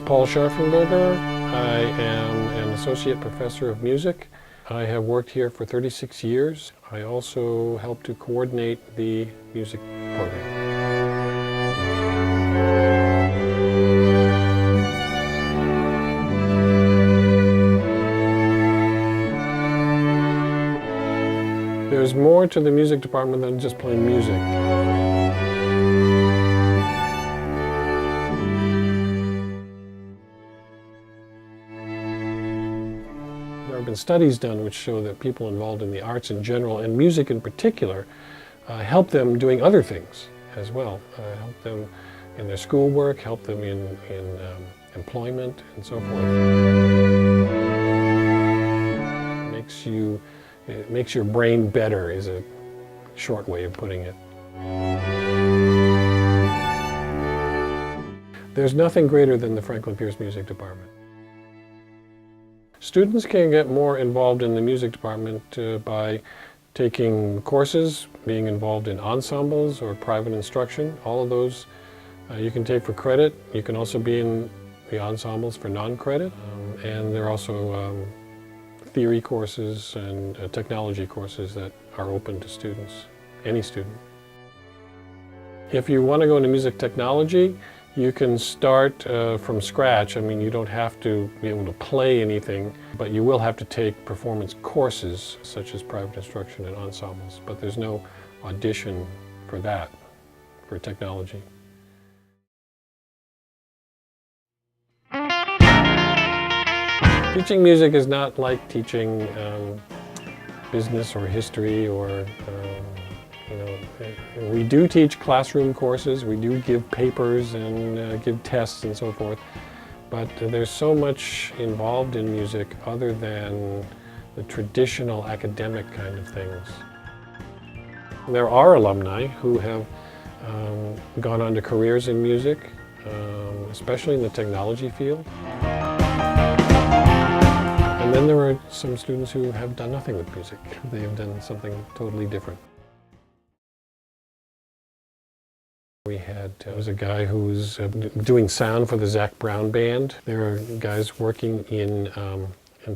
Paul Scharfenberger. I am an associate professor of music. I have worked here for 36 years. I also help to coordinate the music program. There's more to the music department than just playing music. There have been studies done which show that people involved in the arts in general, and music in particular, help them doing other things as well. Help them in their schoolwork, help them in employment, and so forth. It makes your brain better, is a short way of putting it. There's nothing greater than the Franklin Pierce Music Department. Students can get more involved in the music department by taking courses, being involved in ensembles or private instruction. All of those you can take for credit. You can also be in the ensembles for non-credit. And there are also theory courses and technology courses that are open to students, any student. If you want to go into music technology, you can start from scratch. I mean, you don't have to be able to play anything, but you will have to take performance courses such as private instruction and ensembles, but there's no audition for that, for technology. Teaching music is not like teaching business or history or, we do teach classroom courses, we do give papers and give tests and so forth, but there's so much involved in music other than the traditional academic kind of things. There are alumni who have gone on to careers in music, especially in the technology field. And then there are some students who have done nothing with music. They have done something totally different. There was a guy who was doing sound for the Zac Brown Band. There are guys working in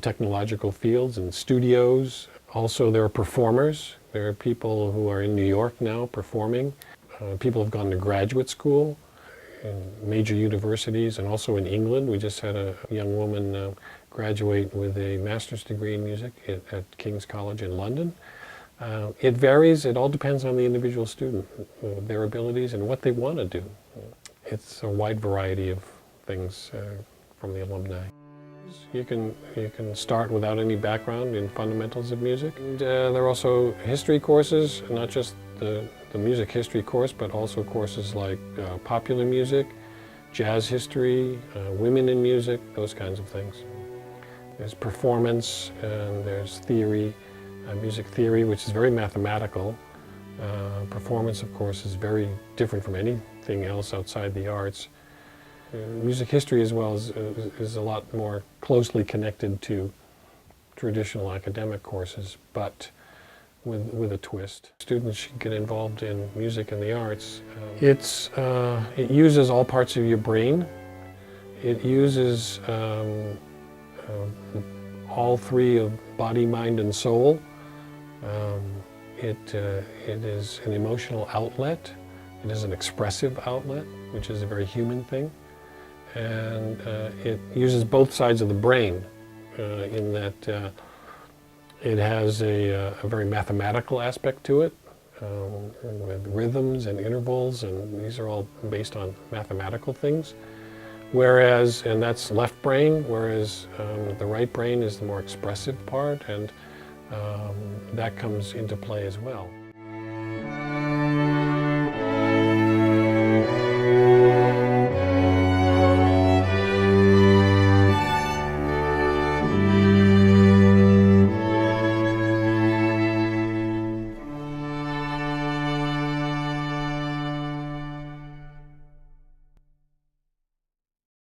technological fields and studios. Also, there are performers. There are people who are in New York now performing. People have gone to graduate school in major universities and also in England. We just had a young woman graduate with a master's degree in music at King's College in London. It varies, it all depends on the individual student, their abilities and what they want to do. It's a wide variety of things from the alumni. You can start without any background in fundamentals of music. And there are also history courses, not just the music history course, but also courses like popular music, jazz history, women in music, those kinds of things. There's performance and there's theory, music theory, which is very mathematical. Performance, of course, is very different from anything else outside the arts. Music history as well is a lot more closely connected to traditional academic courses, but with a twist. Students should get involved in music and the arts. It uses all parts of your brain. It uses all three of body, mind, and soul. It is an emotional outlet. It is an expressive outlet, which is a very human thing. And it uses both sides of the brain in that it has a very mathematical aspect to it with rhythms and intervals, and these are all based on mathematical things. Whereas, and that's left brain, whereas the right brain is the more expressive part, and that comes into play as well.